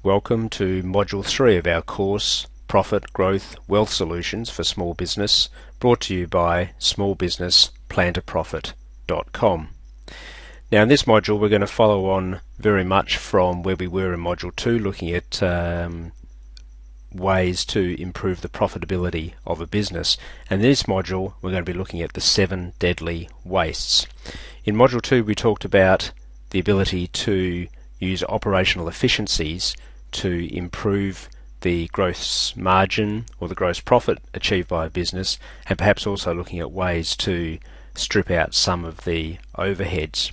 Welcome to Module 3 of our course, Profit, Growth, Wealth Solutions for Small Business, brought to you by smallbusinessplantoprofit.com. Now in this module we're going to follow on very much from where we were in Module 2, looking at ways to improve the profitability of a business. And in this module we're going to be looking at the 7 deadly wastes. In Module 2 we talked about the ability to use operational efficiencies to improve the gross margin or the gross profit achieved by a business, and perhaps also looking at ways to strip out some of the overheads.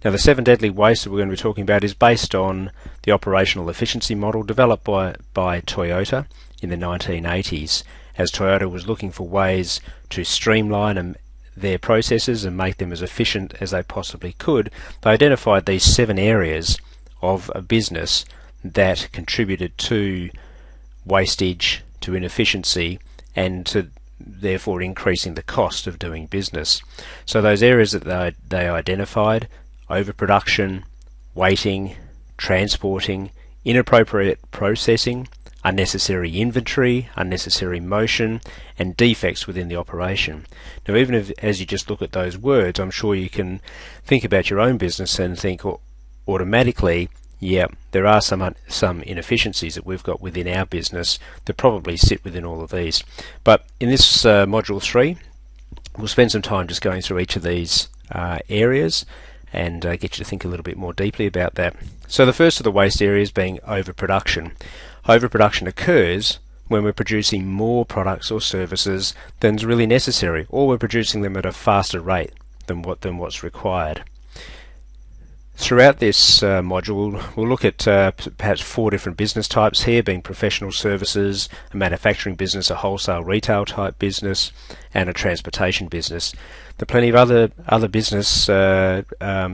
Now the 7 deadly wastes that we're going to be talking about is based on the operational efficiency model developed by Toyota in the 1980s, as Toyota was looking for ways to streamline their processes and make them as efficient as they possibly could. They identified these 7 areas of a business that contributed to wastage, to inefficiency, and to therefore increasing the cost of doing business. So those areas that they identified: overproduction, waiting, transporting, inappropriate processing, unnecessary inventory, unnecessary motion, and defects within the operation. Now even if, as you just look at those words, I'm sure you can think about your own business and think automatically, yeah, there are some inefficiencies that we've got within our business that probably sit within all of these. But in this Module 3, we'll spend some time just going through each of these areas and get you to think a little bit more deeply about that. So the first of the waste areas being overproduction. Overproduction occurs when we're producing more products or services than is really necessary, or we're producing them at a faster rate than what's required. Throughout this module we'll look at perhaps 4 different business types here, being professional services, a manufacturing business, a wholesale retail type business, and a transportation business. There are plenty of other business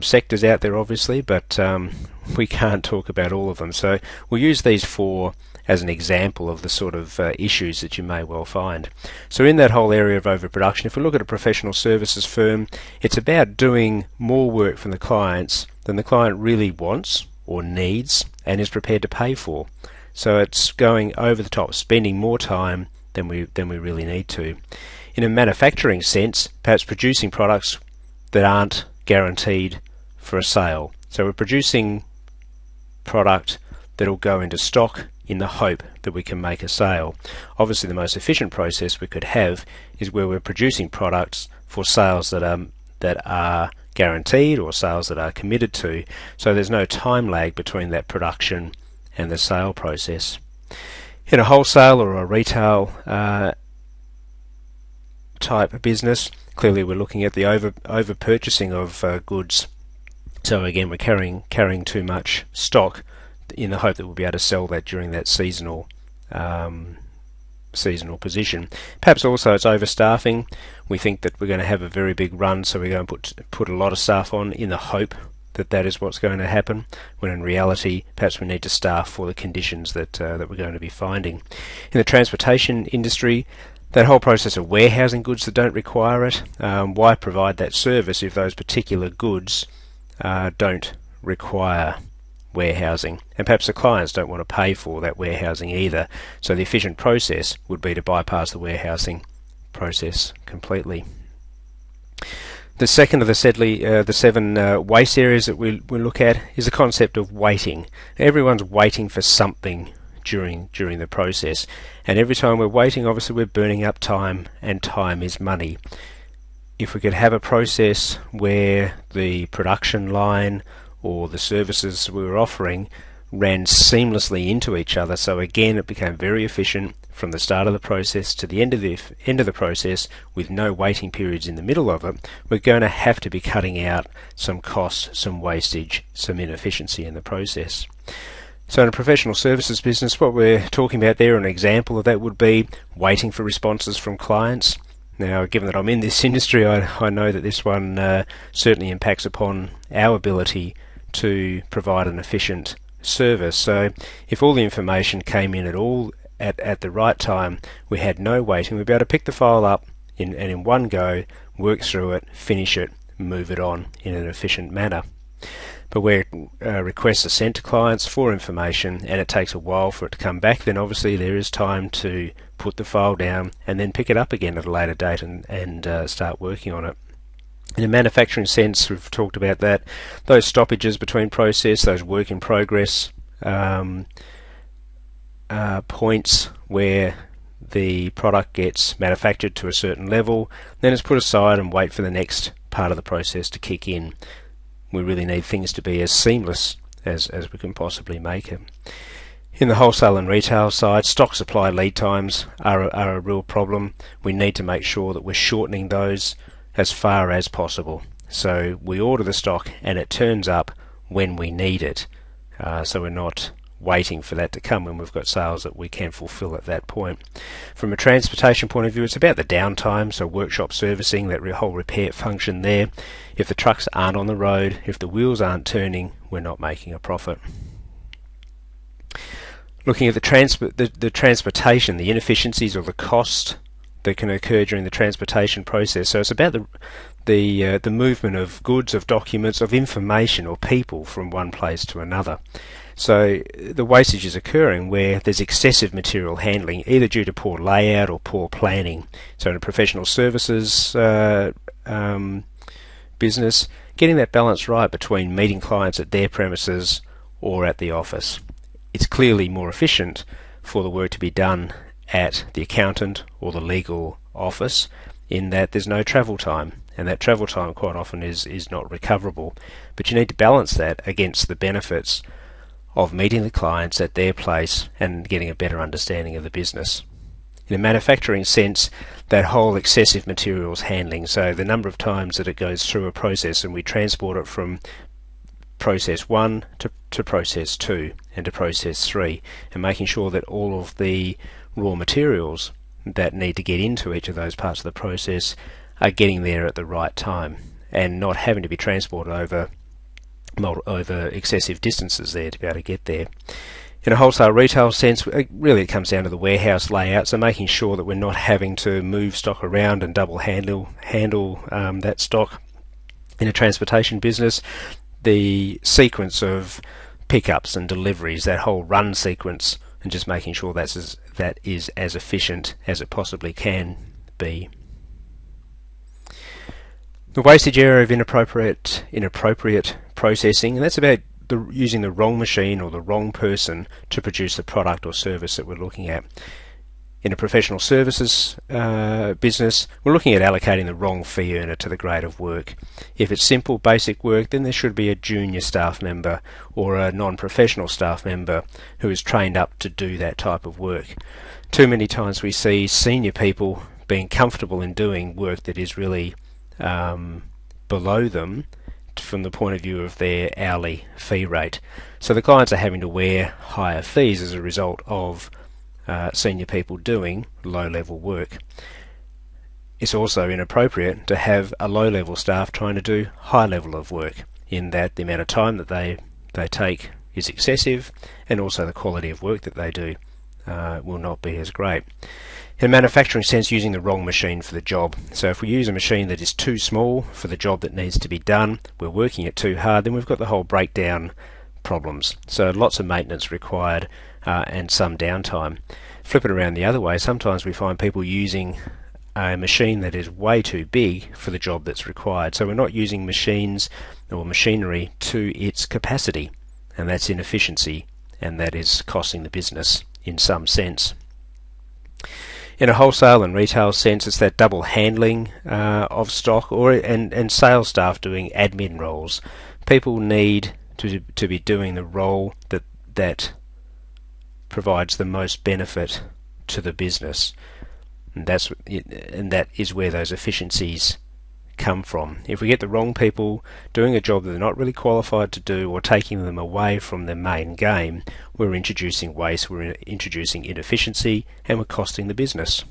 sectors out there obviously, but we can't talk about all of them, so we'll use these 4 as an example of the sort of issues that you may well find. So in that whole area of overproduction, if we look at a professional services firm, it's about doing more work from the clients than the client really wants or needs and is prepared to pay for. So it's going over the top, spending more time than we really need to. In a manufacturing sense, perhaps producing products that aren't guaranteed for a sale. So we're producing product that'll go into stock in the hope that we can make a sale. Obviously the most efficient process we could have is where we're producing products for sales that are guaranteed or sales that are committed to, so there's no time lag between that production and the sale process. In a wholesale or a retail type business, clearly we're looking at the over purchasing of goods. So again, we're carrying too much stock in the hope that we'll be able to sell that during that seasonal position. Perhaps also it's overstaffing. We think that we're going to have a very big run, so we're going to put a lot of staff on in the hope that that is what's going to happen, when in reality perhaps we need to staff for the conditions that we're going to be finding. In the transportation industry, that whole process of warehousing goods that don't require it, why provide that service if those particular goods don't require warehousing, and perhaps the clients don't want to pay for that warehousing either, so the efficient process would be to bypass the warehousing process completely. The second of the 7 waste areas that we'll look at is the concept of waiting. Everyone's waiting for something during the process, and every time we're waiting, obviously we're burning up time, and time is money. If we could have a process where the production line or the services we were offering ran seamlessly into each other, so again it became very efficient from the start of the process to the end of the process with no waiting periods in the middle of it, we're going to have to be cutting out some costs, some wastage, some inefficiency in the process. So in a professional services business, what we're talking about there, an example of that would be waiting for responses from clients. Now, given that I'm in this industry, I know that this one certainly impacts upon our ability to provide an efficient service. So if all the information came in at the right time, we had no waiting, we'd be able to pick the file up and in one go work through it, finish it, move it on in an efficient manner. But where requests are sent to clients for information and it takes a while for it to come back, then obviously there is time to put the file down and then pick it up again at a later date and start working on it. In a manufacturing sense, we've talked about that, those stoppages between process, those work in progress points where the product gets manufactured to a certain level, then it's put aside and wait for the next part of the process to kick in. We really need things to be as seamless as we can possibly make it. In the wholesale and retail side, stock supply lead times are a real problem. We need to make sure that we're shortening those as far as possible. So we order the stock and it turns up when we need it. So we're not waiting for that to come when we've got sales that we can fulfill at that point. From a transportation point of view, it's about the downtime, so workshop servicing, that whole repair function there. If the trucks aren't on the road, if the wheels aren't turning, we're not making a profit. Looking at the transportation, the inefficiencies or the cost that can occur during the transportation process. So it's about the movement of goods, of documents, of information or people from one place to another. So the wastage is occurring where there's excessive material handling, either due to poor layout or poor planning. So in a professional services business, getting that balance right between meeting clients at their premises or at the office. It's clearly more efficient for the work to be done at the accountant or the legal office, in that there's no travel time, and that travel time quite often is not recoverable. But you need to balance that against the benefits of meeting the clients at their place and getting a better understanding of the business. In a manufacturing sense, that whole excessive materials handling, so the number of times that it goes through a process and we transport it from process 1 to process 2 and to process 3, and making sure that all of the raw materials that need to get into each of those parts of the process are getting there at the right time and not having to be transported over excessive distances there to be able to get there. In a wholesale retail sense, really it comes down to the warehouse layout, so making sure that we're not having to move stock around and double handle that stock. In a transportation business, the sequence of pickups and deliveries, that whole run sequence, and just making sure that is as efficient as it possibly can be. The wastage area of inappropriate processing, and that's about using the wrong machine or the wrong person to produce the product or service that we're looking at. In a professional services business, we're looking at allocating the wrong fee earner to the grade of work. If it's simple, basic work, then there should be a junior staff member or a non-professional staff member who is trained up to do that type of work. Too many times we see senior people being comfortable in doing work that is really below them from the point of view of their hourly fee rate. So the clients are having to wear higher fees as a result of senior people doing low-level work. It's also inappropriate to have a low-level staff trying to do high level of work, in that the amount of time that they take is excessive, and also the quality of work that they do will not be as great. In a manufacturing sense, using the wrong machine for the job. So if we use a machine that is too small for the job that needs to be done, we're working it too hard, then we've got the whole breakdown problems. So lots of maintenance required and some downtime. Flip it around the other way, sometimes we find people using a machine that is way too big for the job that's required. So we're not using machines or machinery to its capacity, and that's inefficiency, and that is costing the business in some sense. In a wholesale and retail sense, it's that double handling of stock, and sales staff doing admin roles. People need to be doing the role that provides the most benefit to the business, and that is where those efficiencies come from. If we get the wrong people doing a job that they're not really qualified to do, or taking them away from their main game, we're introducing waste, we're introducing inefficiency, and we're costing the business.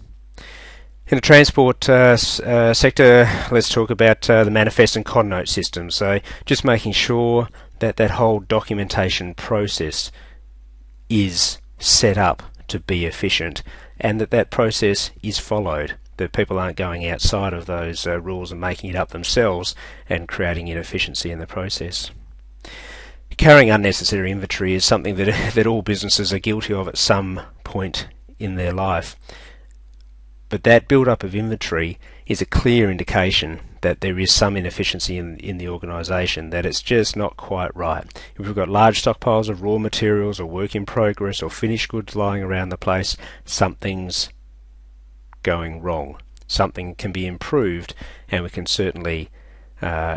In the transport sector, let's talk about the manifest and connote system. So just making sure that whole documentation process is set up to be efficient, and that process is followed, that people aren't going outside of those rules and making it up themselves and creating inefficiency in the process. Carrying unnecessary inventory is something that all businesses are guilty of at some point in their life. But that build-up of inventory is a clear indication that there is some inefficiency in the organisation, that it's just not quite right. If we've got large stockpiles of raw materials or work in progress or finished goods lying around the place, something's going wrong. Something can be improved, and we can certainly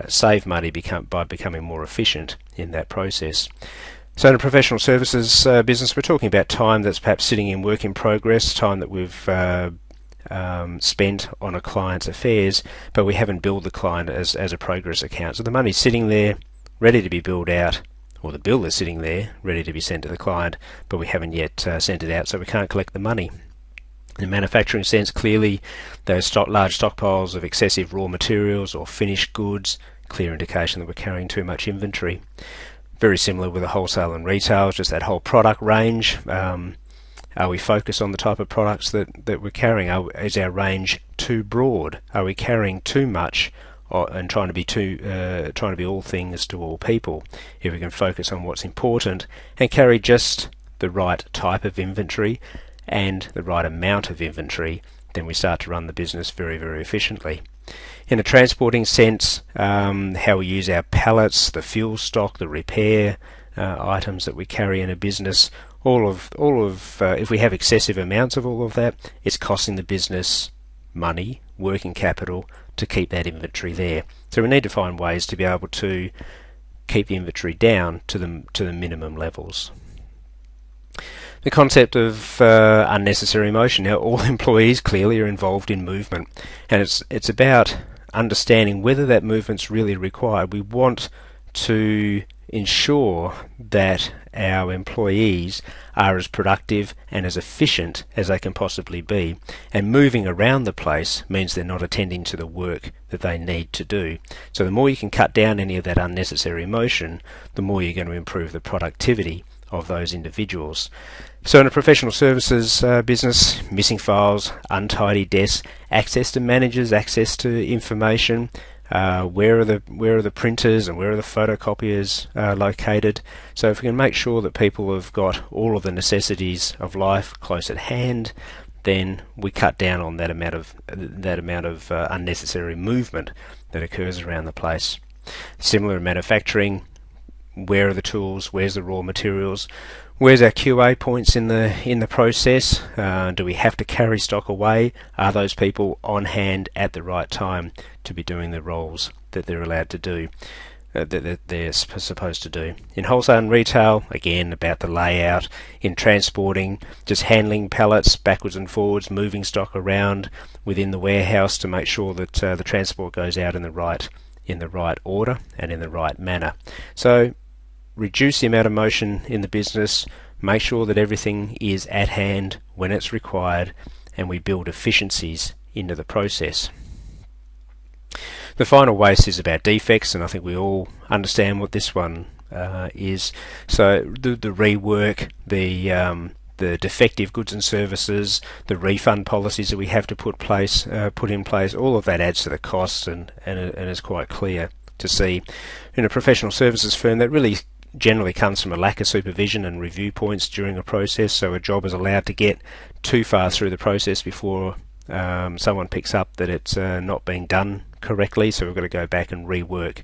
save money by becoming more efficient in that process. So in a professional services business, we're talking about time that's perhaps sitting in work in progress, time that we've spent on a client's affairs, but we haven't billed the client as a progress account. So the money's sitting there ready to be billed out, or the bill is sitting there ready to be sent to the client, but we haven't yet sent it out, so we can't collect the money. In a manufacturing sense, clearly those large stockpiles of excessive raw materials or finished goods, clear indication that we're carrying too much inventory. Very similar with the wholesale and retail, just that whole product range. Are we focused on the type of products that we're carrying? Is our range too broad? Are we carrying too much and trying to be all things to all people? If we can focus on what's important and carry just the right type of inventory and the right amount of inventory, then we start to run the business very, very efficiently. In a transporting sense, how we use our pallets, the fuel stock, the repair items that we carry in a business, if we have excessive amounts of all of that, it's costing the business money, working capital, to keep that inventory there. So we need to find ways to be able to keep the inventory down to the minimum levels. The concept of unnecessary motion. Now, all employees clearly are involved in movement, and it's about understanding whether that movement's really required. We want to ensure that our employees are as productive and as efficient as they can possibly be, and moving around the place means they're not attending to the work that they need to do. So the more you can cut down any of that unnecessary motion, the more you're going to improve the productivity of those individuals. So in a professional services business, missing files, untidy desks, access to managers, access to information, where are the printers and where are the photocopiers located. So if we can make sure that people have got all of the necessities of life close at hand, then we cut down on that amount of unnecessary movement that occurs around the place. Similar in manufacturing, where are the tools, where's the raw materials, where's our QA points in the process, do we have to carry stock away, are those people on hand at the right time to be doing the roles that they're allowed to do, that they're supposed to do. In wholesale and retail, again about the layout. In transporting, just handling pallets backwards and forwards, moving stock around within the warehouse to make sure that the transport goes out in the right order and in the right manner. So reduce the amount of motion in the business, make sure that everything is at hand when it's required, and we build efficiencies into the process. The final waste is about defects, and I think we all understand what this one is. So the rework, the defective goods and services, the refund policies that we have to put in place, all of that adds to the cost and is quite clear to see. In a professional services firm, that really generally comes from a lack of supervision and review points during a process, so a job is allowed to get too far through the process before someone picks up that it's not being done correctly, so we've got to go back and rework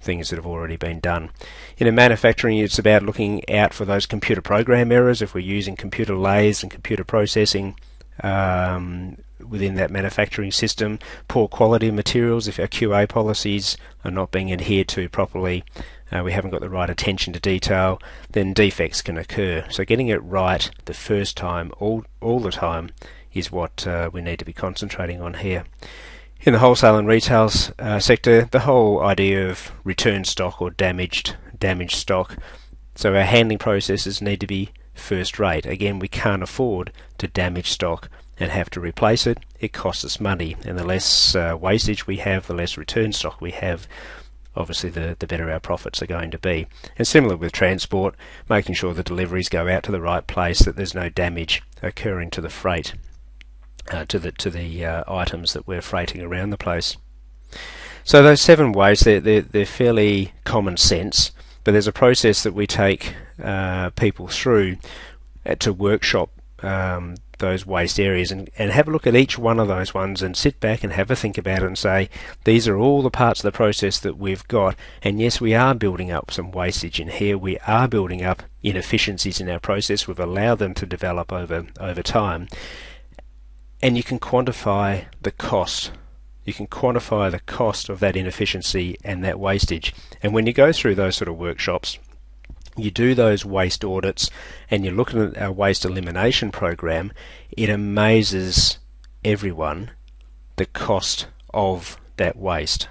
things that have already been done. In a manufacturing, it's about looking out for those computer program errors if we're using computer lathes and computer processing within that manufacturing system, poor quality of materials if our QA policies are not being adhered to properly, we haven't got the right attention to detail, then defects can occur. So getting it right the first time, all the time, is what we need to be concentrating on here. In the wholesale and retail sector, the whole idea of return stock or damaged stock, so our handling processes need to be first rate. Again, we can't afford to damage stock and have to replace it. It costs us money, and the less wastage we have, the less return stock we have, obviously the better our profits are going to be. And similar with transport, making sure the deliveries go out to the right place, that there's no damage occurring to the freight, to the items that we're freighting around the place. So those 7 ways, they're fairly common sense, but there's a process that we take people through to workshop those waste areas and have a look at each one of those ones and sit back and have a think about it and say, these are all the parts of the process that we've got, and yes, we are building up some wastage in here, we are building up inefficiencies in our process, we've allowed them to develop over time, and you can quantify the cost. You can quantify the cost of that inefficiency and that wastage. And when you go through those sort of workshops, you do those waste audits and you're looking at our waste elimination program, it amazes everyone the cost of that waste.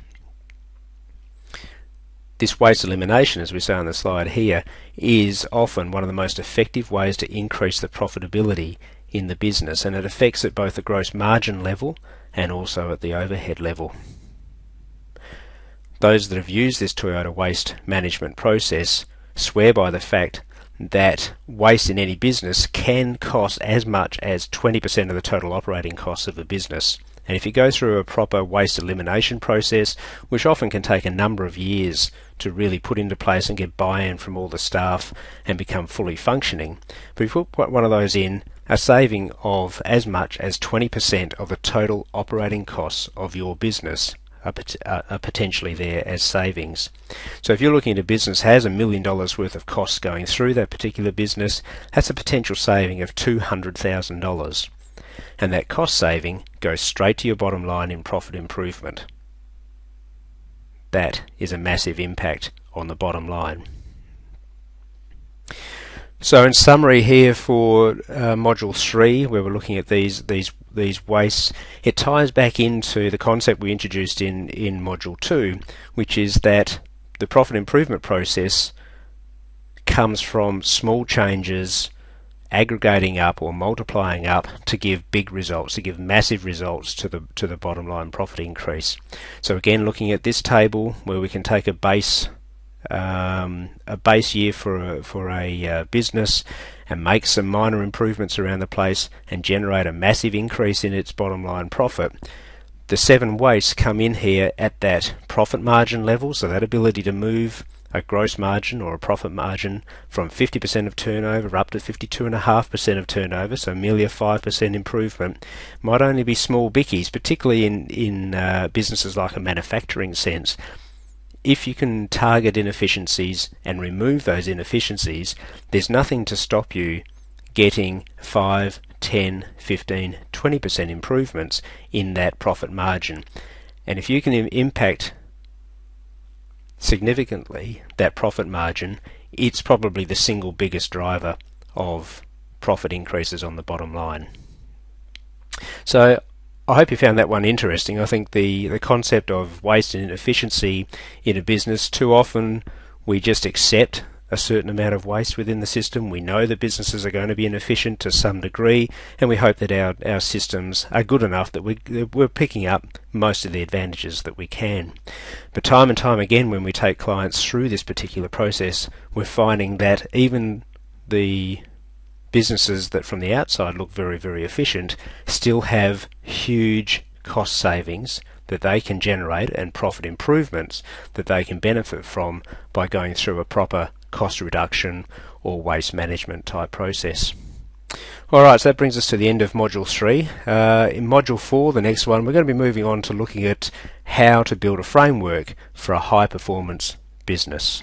This waste elimination, as we say on the slide here, is often one of the most effective ways to increase the profitability in the business, and it affects at both the gross margin level and also at the overhead level. Those that have used this Toyota waste management process swear by the fact that waste in any business can cost as much as 20% of the total operating costs of a business. And if you go through a proper waste elimination process, which often can take a number of years to really put into place and get buy-in from all the staff and become fully functioning, but if you put one of those in, a saving of as much as 20% of the total operating costs of your business are potentially there as savings. So if you're looking at a business has $1 million worth of costs going through that particular business, that's a potential saving of $200,000. And that cost saving goes straight to your bottom line in profit improvement. That is a massive impact on the bottom line. So in summary here for Module 3, where we're looking at these wastes, it ties back into the concept we introduced in Module 2, which is that the profit improvement process comes from small changes aggregating up or multiplying up to give big results, to give massive results to the bottom line profit increase. So again, looking at this table where we can take a base year for a business and make some minor improvements around the place and generate a massive increase in its bottom line profit. The 7 wastes come in here at that profit margin level, so that ability to move a gross margin or a profit margin from 50% of turnover up to 52.5% of turnover, so merely a 5% improvement, might only be small bickies, particularly in businesses like a manufacturing sense. If you can target inefficiencies and remove those inefficiencies, there's nothing to stop you getting 5, 10, 15, 20% improvements in that profit margin. And if you can impact significantly that profit margin, it's probably the single biggest driver of profit increases on the bottom line. So I hope you found that one interesting. I think the concept of waste and inefficiency in a business, too often we just accept a certain amount of waste within the system. We know that businesses are going to be inefficient to some degree, and we hope that our systems are good enough that we're picking up most of the advantages that we can. But time and time again, when we take clients through this particular process, we're finding that even the businesses that from the outside look very, very efficient still have huge cost savings that they can generate and profit improvements that they can benefit from by going through a proper cost reduction or waste management type process. Alright, so that brings us to the end of Module 3. In Module 4, the next one, we're going to be moving on to looking at how to build a framework for a high performance business.